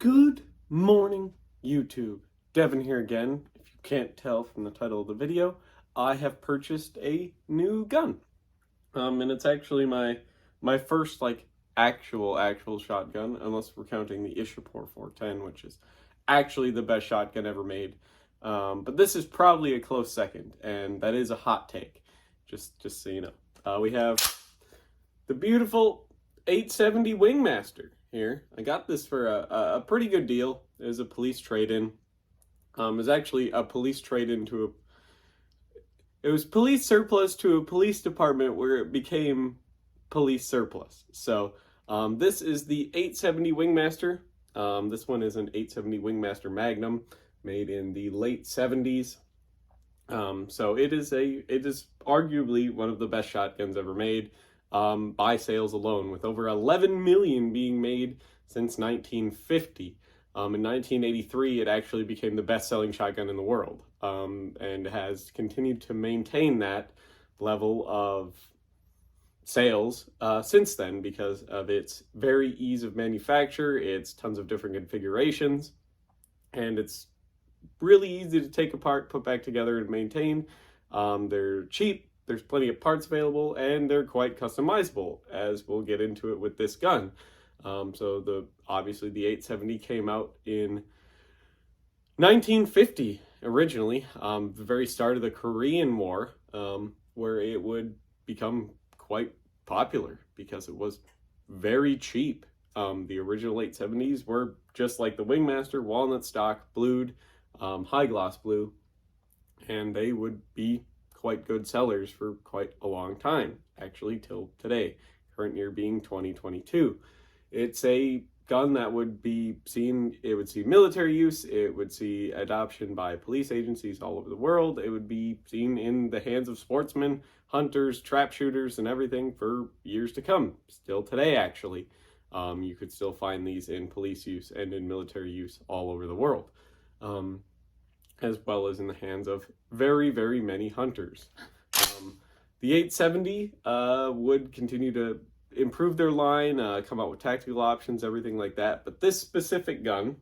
Good morning, YouTube. Devin here again. If you can't tell from the title of the video, I have purchased a new gun. And it's actually my first actual shotgun, unless we're counting the Ishapore 410, which is actually the best shotgun ever made. But this is probably a close second, and that is a hot take. Just so you know. We have the beautiful 870 Wingmaster here. I got this for a pretty good deal. It was a police trade-in. It was actually a police trade-in to it was police surplus to a police department where it became police surplus. So this is the 870 Wingmaster. This one is an 870 Wingmaster Magnum made in the late 70s. So it is arguably one of the best shotguns ever made. By sales alone, with over 11 million being made since 1950. In 1983, it actually became the best-selling shotgun in the world, and has continued to maintain that level of sales since then because of its very ease of manufacture, its tons of different configurations, and it's really easy to take apart, put back together, and maintain. They're cheap. There's plenty of parts available, and they're quite customizable, as we'll get into it with this gun. So obviously the 870 came out in 1950 originally, the very start of the Korean War, where it would become quite popular because it was very cheap. The original 870s were just like the Wingmaster, walnut stock, blued, high gloss blue, and they would be quite good sellers for quite a long time, actually till today, current year being 2022. It's a gun that would be seen, it would see military use, it would see adoption by police agencies all over the world, it would be seen in the hands of sportsmen, hunters, trap shooters, and everything for years to come. Still today, actually. You could still find these in police use and in military use all over the world. As well as in the hands of very, very many hunters. The 870 would continue to improve their line, come out with tactical options, everything like that. But this specific gun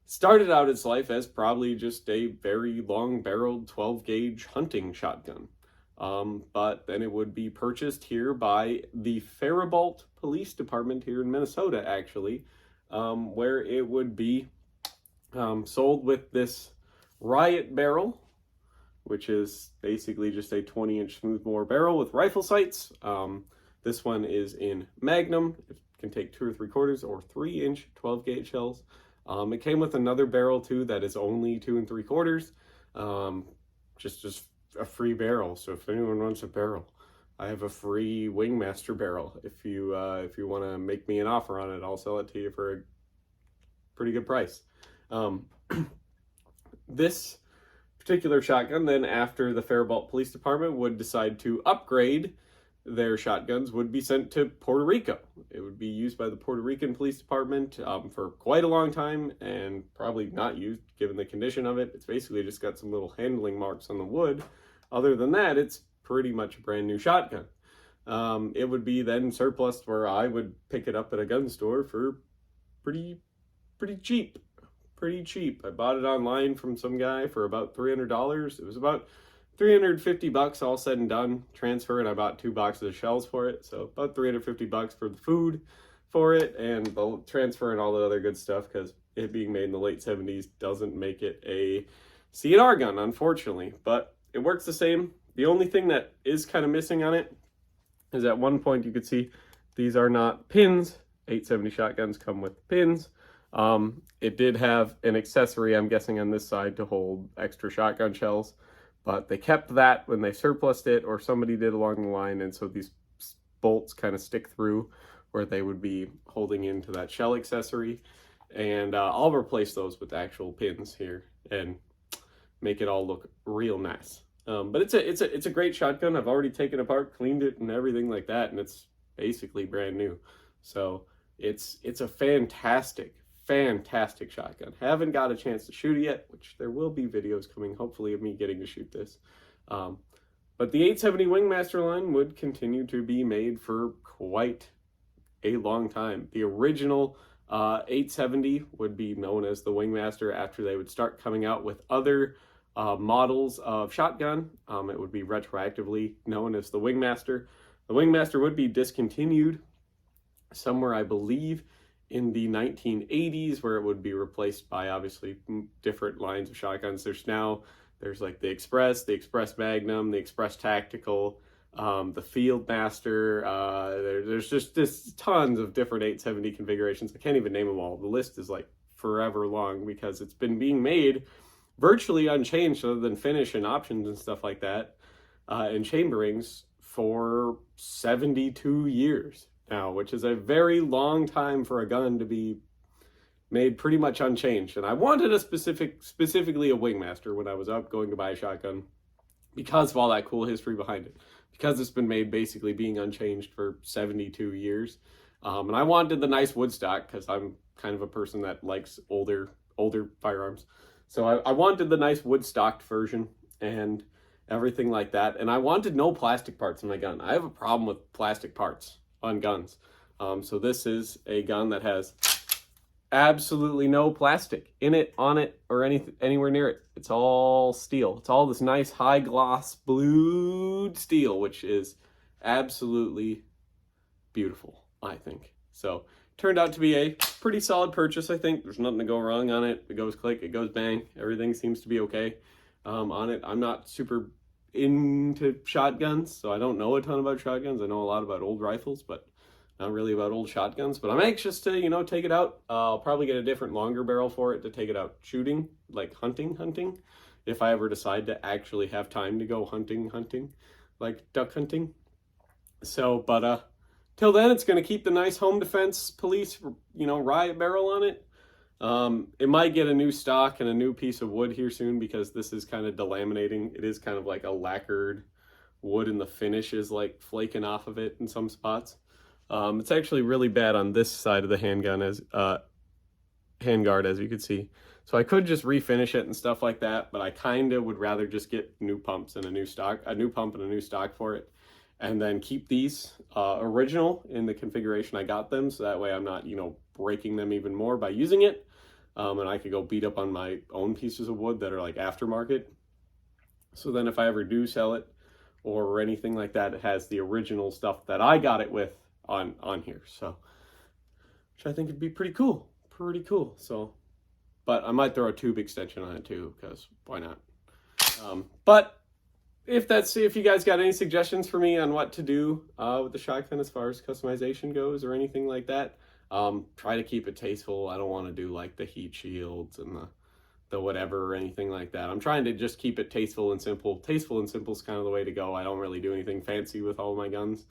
started out its life as probably just a very long-barreled 12-gauge hunting shotgun. But then it would be purchased here by the Faribault Police Department here in Minnesota, actually, where it would be sold with this Riot barrel, which is basically just a 20-inch smoothbore barrel with rifle sights. This one is in Magnum. It can take 2 3/4 or 3-inch 12-gauge shells. It came with another barrel too that is only 2 3/4. Just a free barrel. So if anyone wants a barrel, I have a free Wingmaster barrel. If you want to make me an offer on it, I'll sell it to you for a pretty good price. This particular shotgun, then after the Faribault Police Department would decide to upgrade their shotguns, would be sent to Puerto Rico. It would be used by the Puerto Rican Police Department for quite a long time, and probably not used given the condition of it. It's basically just got some little handling marks on the wood. Other than that, it's pretty much a brand new shotgun. It would be then surplus where I would pick it up at a gun store for pretty cheap. Pretty cheap. I bought it online from some guy for about $300. It was about $350 all said and done. Transfer, and I bought 2 boxes of shells for it, so about $350 for the food for it, and the transfer and all the other good stuff, because it being made in the late 70s doesn't make it a C&R gun, unfortunately, but it works the same. The only thing that is kind of missing on it is at one point you could see these are not pins. 870 shotguns come with pins. It did have an accessory, I'm guessing, on this side to hold extra shotgun shells, but they kept that when they surplused it, or somebody did along the line, and so these bolts kind of stick through where they would be holding into that shell accessory, and I'll replace those with actual pins here and make it all look real nice. But it's a great shotgun. I've already taken it apart, cleaned it, and everything like that, and it's basically brand new. So it's a fantastic shotgun. Haven't got a chance to shoot it yet, which there will be videos coming, hopefully, of me getting to shoot this. But the 870 Wingmaster line would continue to be made for quite a long time. The original 870 would be known as the Wingmaster after they would start coming out with other models of shotgun. It would be retroactively known as the Wingmaster. The Wingmaster would be discontinued somewhere, I believe, in the 1980s, where it would be replaced by obviously different lines of shotguns. There's like the Express Magnum, the Express Tactical, the Field Master. There's just tons of different 870 configurations. I can't even name them all. The list is like forever long because it's been being made virtually unchanged other than finish and options and stuff like that, and chamberings for 72 years now, which is a very long time for a gun to be made pretty much unchanged. And I wanted specifically a Wingmaster when I was up going to buy a shotgun because of all that cool history behind it, because it's been made basically being unchanged for 72 years. And I wanted the nice wood stock because I'm kind of a person that likes older firearms. So I wanted the nice wood stocked version and everything like that. And I wanted no plastic parts in my gun. I have a problem with plastic parts on guns. So this is a gun that has absolutely no plastic in it, on it, or anywhere near it. It's all steel. It's all this nice high gloss blued steel, which is absolutely beautiful, I think. So turned out to be a pretty solid purchase, I think. There's nothing to go wrong on it. It goes click, it goes bang. Everything seems to be okay on it. I'm not super into shotguns, so I don't know a ton about shotguns. I know a lot about old rifles, but not really about old shotguns. But I'm anxious to, take it out. I'll probably get a different longer barrel for it to take it out shooting, like hunting, if I ever decide to actually have time to go hunting, like duck hunting. So, but till then, it's going to keep the nice home defense police, riot barrel on it. It might get a new stock and a new piece of wood here soon because this is kind of delaminating. It is kind of like a lacquered wood and the finish is like flaking off of it in some spots. It's actually really bad on this side of the handgun handguard, as you can see. So I could just refinish it and stuff like that, but I kind of would rather just get new pumps and a new pump and a new stock for it. And then keep these original in the configuration I got them, so that way I'm not, breaking them even more by using it. And I could go beat up on my own pieces of wood that are like aftermarket. So then if I ever do sell it or anything like that, it has the original stuff that I got it with on here. So, which I think would be pretty cool. So, but I might throw a tube extension on it too, because why not? But if you guys got any suggestions for me on what to do with the shotgun as far as customization goes or anything like that, try to keep it tasteful. I don't want to do like the heat shields and the whatever or anything like that. I'm trying to just keep it tasteful and simple. Tasteful and simple is kind of the way to go. I don't really do anything fancy with all of my guns.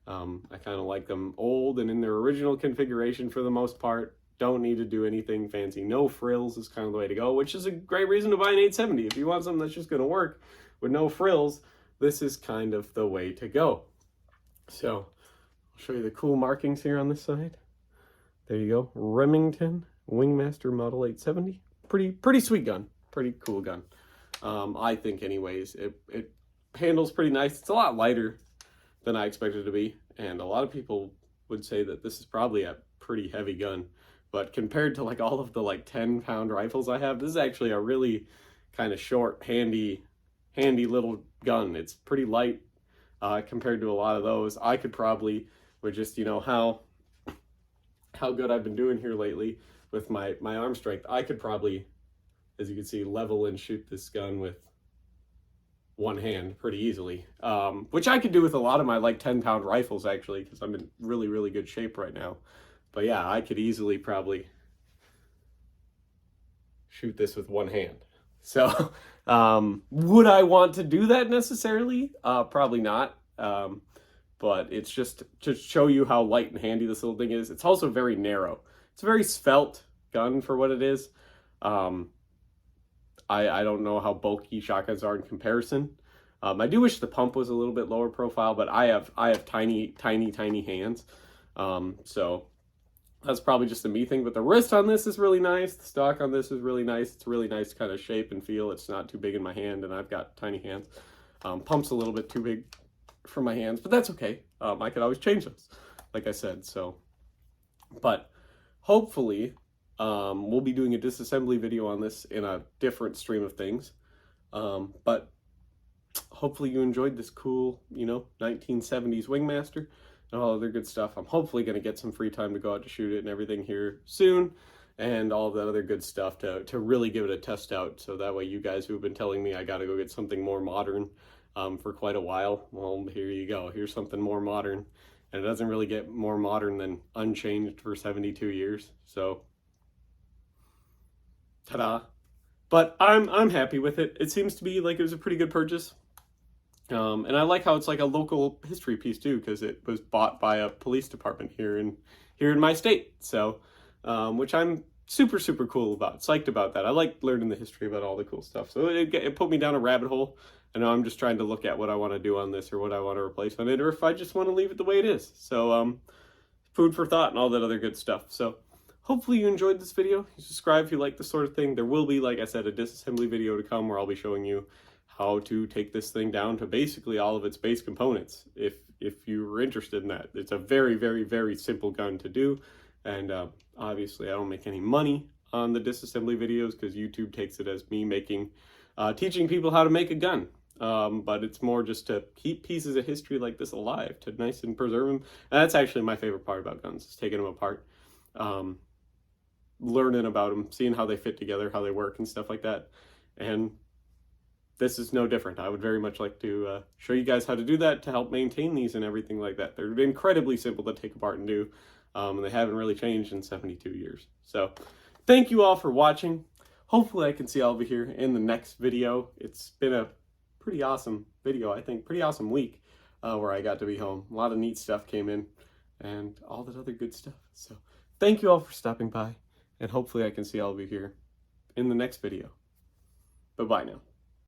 I kind of like them old and in their original configuration for the most part. Don't need to do anything fancy. No frills is kind of the way to go, which is a great reason to buy an 870. If you want something that's just going to work with no frills, this is kind of the way to go. So I'll show you the cool markings here on this side. There you go. Remington Wingmaster Model 870. Pretty sweet gun. Pretty cool gun. I think anyways. It handles pretty nice. It's a lot lighter than I expected it to be. And a lot of people would say that this is probably a pretty heavy gun. But compared to like all of the like 10-pound rifles I have, this is actually a really kind of short, handy little gun. It's pretty light compared to a lot of those. I could probably, with just, how good I've been doing here lately with my arm strength, I could probably, as you can see, level and shoot this gun with one hand pretty easily, which I could do with a lot of my like 10-pound rifles actually, because I'm in really good shape right now. But yeah, I could easily probably shoot this with one hand. So would I want to do that necessarily? Probably not. But it's just to show you how light and handy this little thing is. It's also very narrow. It's a very svelte gun for what it is. I don't know how bulky shotguns are in comparison. I do wish the pump was a little bit lower profile, but I have tiny hands. So that's probably just a me thing. But the wrist on this is really nice. The stock on this is really nice. It's a really nice kind of shape and feel. It's not too big in my hand, and I've got tiny hands. Pump's a little bit too big for my hands, but that's okay. I could always change those, like I said. So, but hopefully, we'll be doing a disassembly video on this in a different stream of things. But hopefully you enjoyed this cool, 1970s Wingmaster and all other good stuff. I'm hopefully going to get some free time to go out to shoot it and everything here soon, and all of that other good stuff to really give it a test out. So that way you guys who have been telling me I got to go get something more modern for quite a while, well, here you go. Here's something more modern. And it doesn't really get more modern than unchanged for 72 years. So, ta-da. But I'm happy with it. It seems to be like it was a pretty good purchase. And I like how it's like a local history piece too, because it was bought by a police department here in my state. So, which I'm super cool about. Psyched about that. I like learning the history about all the cool stuff. So it put me down a rabbit hole. And now I'm just trying to look at what I want to do on this, or what I want to replace on it, or if I just want to leave it the way it is. So, food for thought and all that other good stuff. So, hopefully you enjoyed this video. You subscribe if you like this sort of thing. There will be, like I said, a disassembly video to come where I'll be showing you how to take this thing down to basically all of its base components. If you're interested in that, it's a very simple gun to do. And obviously, I don't make any money on the disassembly videos because YouTube takes it as me teaching people how to make a gun. But it's more just to keep pieces of history like this alive, to nice and preserve them. And that's actually my favorite part about guns, is taking them apart, learning about them, seeing how they fit together, how they work and stuff like that. And this is no different. I would very much like to show you guys how to do that, to help maintain these and everything like that. They're incredibly simple to take apart and do, and they haven't really changed in 72 years. So thank you all for watching. Hopefully I can see all of you here in the next video. It's been a pretty awesome video, I think. Pretty awesome week where I got to be home. A lot of neat stuff came in and all that other good stuff. So thank you all for stopping by, and hopefully I can see all of you here in the next video. Bye-bye now.